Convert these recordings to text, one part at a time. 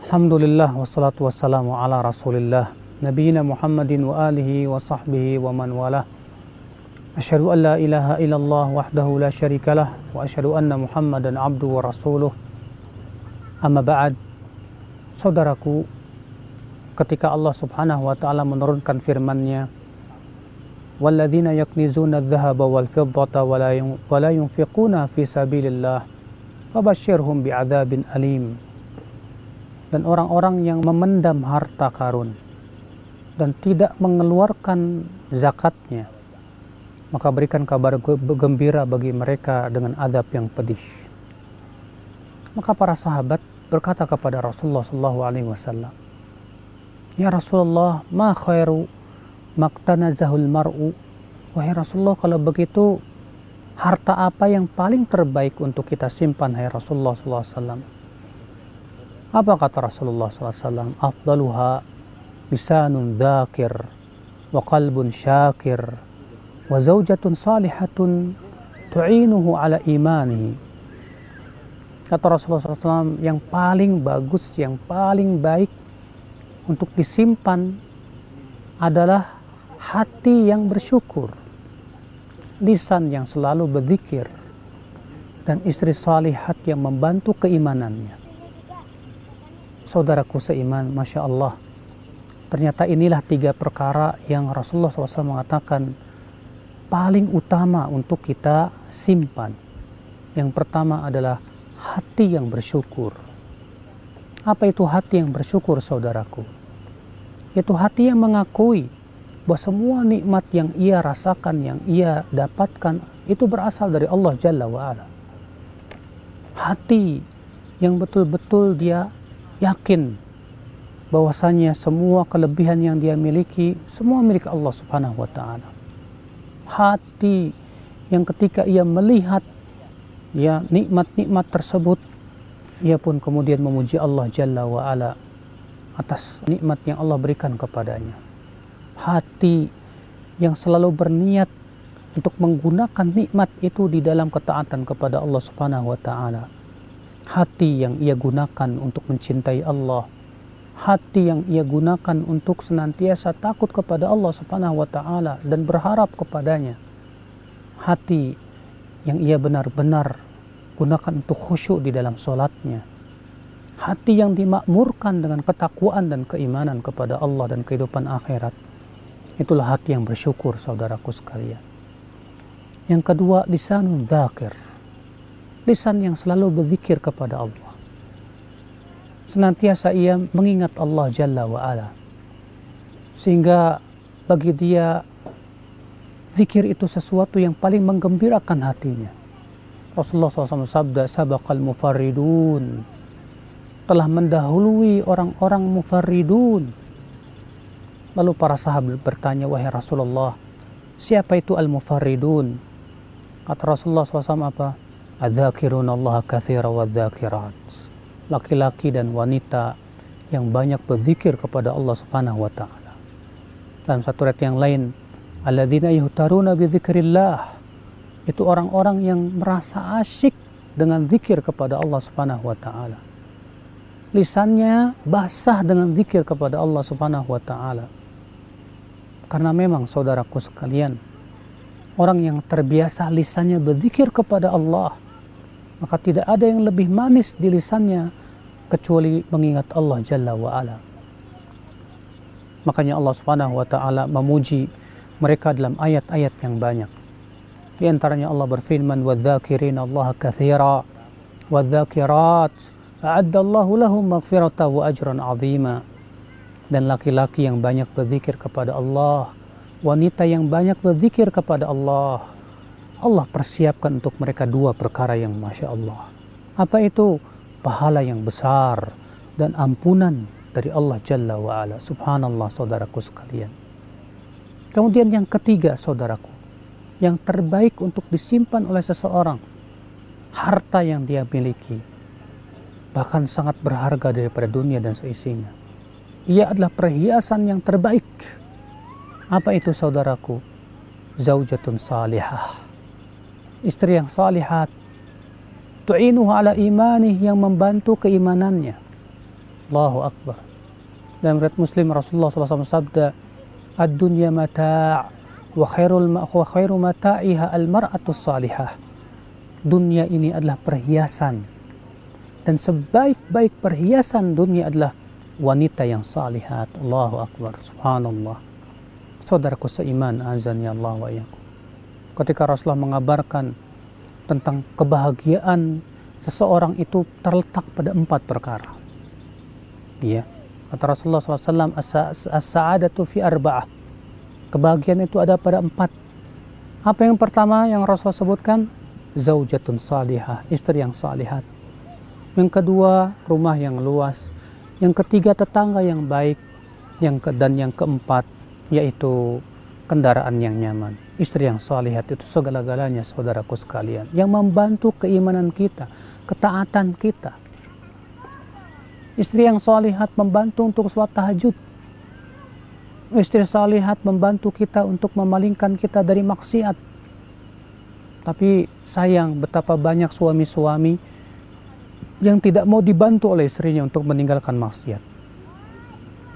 Alhamdulillah wassalatu wassalamu ala rasulillah Nabiina Muhammadin wa alihi wa sahbihi wa man walah. Asyhadu an la ilaha illallah wahdahu la syarikalah wa asyhadu anna Muhammadan abdu wa rasuluh. Amma ba'd. Saudaraku, ketika Allah subhanahu wa ta'ala menurunkan firman-Nya, walladzina yaknizuna adh-dhahaba wal fiddata wa la yunfiquna fi sabilillah fabashshirhum bi'adzabin alim. Dan orang-orang yang memendam harta karun dan tidak mengeluarkan zakatnya, maka berikan kabar gembira bagi mereka dengan azab yang pedih. Maka para sahabat berkata kepada Rasulullah SAW, "Ya Rasulullah, ma khairu maktanazahul mar'u?" Wahai Rasulullah, kalau begitu harta apa yang paling terbaik untuk kita simpan, hai Rasulullah SAW? Apa kata Rasulullah SAW? Afdaluha lisanun dzakir wa qalbun syakir wa zaujatun salihatun tu'inuhu ala imanihi. Kata Rasulullah SAW, yang paling bagus, yang paling baik untuk disimpan adalah hati yang bersyukur, lisan yang selalu berzikir, dan istri salihat yang membantu keimanannya. Saudaraku seiman, Masya Allah, ternyata inilah 3 perkara yang Rasulullah SAW mengatakan paling utama untuk kita simpan. Yang pertama adalah hati yang bersyukur. Apa itu hati yang bersyukur, saudaraku? Itu hati yang mengakui bahwa semua nikmat yang ia rasakan, yang ia dapatkan, itu berasal dari Allah Jalla wa'ala. Hati yang betul-betul dia yakin bahwasanya semua kelebihan yang dia miliki semua milik Allah Subhanahu wa ta'ala. Hati yang ketika ia melihat nikmat-nikmat tersebut, ia pun kemudian memuji Allah Jalla wa ala atas nikmat yang Allah berikan kepadanya. Hati yang selalu berniat untuk menggunakan nikmat itu di dalam ketaatan kepada Allah Subhanahu wa ta'ala. Hati yang ia gunakan untuk mencintai Allah, hati yang ia gunakan untuk senantiasa takut kepada Allah Subhanahu wa ta'ala dan berharap kepadanya. Hati yang ia benar-benar gunakan untuk khusyuk di dalam sholatnya. Hati yang dimakmurkan dengan ketakwaan dan keimanan kepada Allah dan kehidupan akhirat. Itulah hati yang bersyukur, saudaraku sekalian. Yang kedua, lisanun dzakir. Lisan yang selalu berzikir kepada Allah. Senantiasa ia mengingat Allah Jalla wa'ala. Sehingga bagi dia zikir itu sesuatu yang paling menggembirakan hatinya. Rasulullah SAW sabda, sabaqal mufarridun, telah mendahului orang-orang mufarridun. Lalu para sahabat bertanya, wahai Rasulullah, siapa itu al-mufarridun? Kata Rasulullah SAW apa? Adzakirun Allah katsira wa dzakirat. Laki-laki dan wanita yang banyak berzikir kepada Allah Subhanahu wa ta'ala. Dalam satu ayat yang lain, alladzina yuhtaruna bi dzikrillah, itu orang-orang yang merasa asyik dengan zikir kepada Allah Subhanahu wa ta'ala. Lisannya basah dengan zikir kepada Allah Subhanahu wa ta'ala. Karena memang saudaraku sekalian, orang yang terbiasa lisannya berzikir kepada Allah, maka tidak ada yang lebih manis di lisannya kecuali mengingat Allah Jalla wa'ala. Makanya Allah Subhanahu wa ta'ala memuji mereka dalam ayat-ayat yang banyak. Di antaranya Allah berfirman, وَالذَّاكِرِينَ اللَّهَ كَثِيرًا وَالذَّاكِرَاتِ أَعَدَّ اللَّهُ لَهُمْ مَغْفِرَةً وَأَجْرًا عَظِيمًا. Dan laki-laki yang banyak berzikir kepada Allah, wanita yang banyak berzikir kepada Allah, Allah persiapkan untuk mereka 2 perkara yang Masya Allah. Apa itu? Pahala yang besar dan ampunan dari Allah Jalla wa'ala. Subhanallah, saudaraku sekalian. Kemudian yang ketiga, saudaraku, yang terbaik untuk disimpan oleh seseorang, harta yang dia miliki, bahkan sangat berharga daripada dunia dan seisinya. Ia adalah perhiasan yang terbaik. Apa itu, saudaraku? Zaujatun salihah. Istri yang salihat, tu'inuhu ala imanih, yang membantu keimanannya. Allahu Akbar. Dalam riwayat Muslim Rasulullah SAW sabda, ad-dunya mata' wa khairu mata'iha al-mar'atu salihah. Dunia ini adalah perhiasan, dan sebaik-baik perhiasan dunia adalah wanita yang salihat. Allahu Akbar, subhanallah. Saudaraku seiman, azani Allah wa iyyakum. Ketika Rasulullah mengabarkan tentang kebahagiaan seseorang itu terletak pada 4 perkara. Ya, kata Rasulullah SAW, as-sa'adatu fi arba'ah. Kebahagiaan itu ada pada 4. Apa yang pertama yang Rasulullah sebutkan? Zaujatun salihah, istri yang salihat. Yang kedua, rumah yang luas. Yang ketiga, tetangga yang baik. Dan yang keempat, yaitu kendaraan yang nyaman. Istri yang salihat itu segala-galanya, saudaraku sekalian, yang membantu keimanan kita, ketaatan kita. Istri yang salihat membantu untuk sholat tahajud. Istri salihat membantu kita untuk memalingkan kita dari maksiat. Tapi sayang, betapa banyak suami-suami yang tidak mau dibantu oleh istrinya untuk meninggalkan maksiat.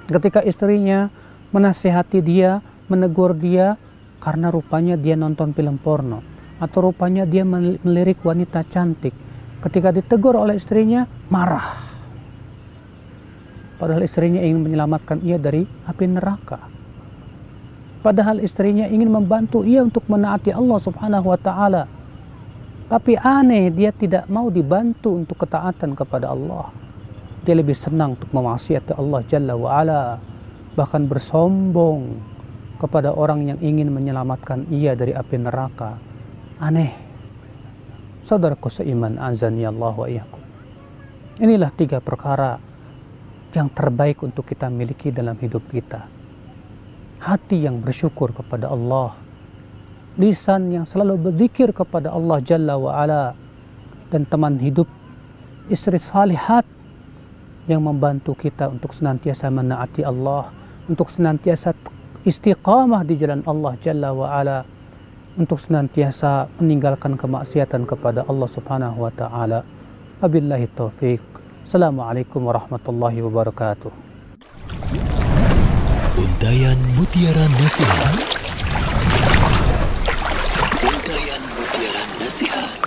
Ketika istrinya menasihati dia, menegur dia, karena rupanya dia nonton film porno, atau rupanya dia melirik wanita cantik. Ketika ditegur oleh istrinya, marah. Padahal istrinya ingin menyelamatkan ia dari api neraka. Padahal istrinya ingin membantu ia untuk menaati Allah Subhanahu wa Ta'ala. Tapi aneh, dia tidak mau dibantu untuk ketaatan kepada Allah. Dia lebih senang untuk memaksiati Allah Jalla wa Ala, bahkan bersombong kepada orang yang ingin menyelamatkan ia dari api neraka. Aneh. Saudaraku seiman, azani Allah wa iyyakum. Inilah 3 perkara yang terbaik untuk kita miliki dalam hidup kita. Hati yang bersyukur kepada Allah, lisan yang selalu berzikir kepada Allah Jalla wa Ala, dan teman hidup, istri salihat yang membantu kita untuk senantiasa menaati Allah, untuk senantiasa istiqamah di jalan Allah Jalla wa Ala, untuk senantiasa meninggalkan kemaksiatan kepada Allah Subhanahu wa Ta'ala. Wabillahi taufiq. Assalamualaikum warahmatullahi wabarakatuh. Untayan Mutiara Nasihat. Untayan Mutiara Nasihat.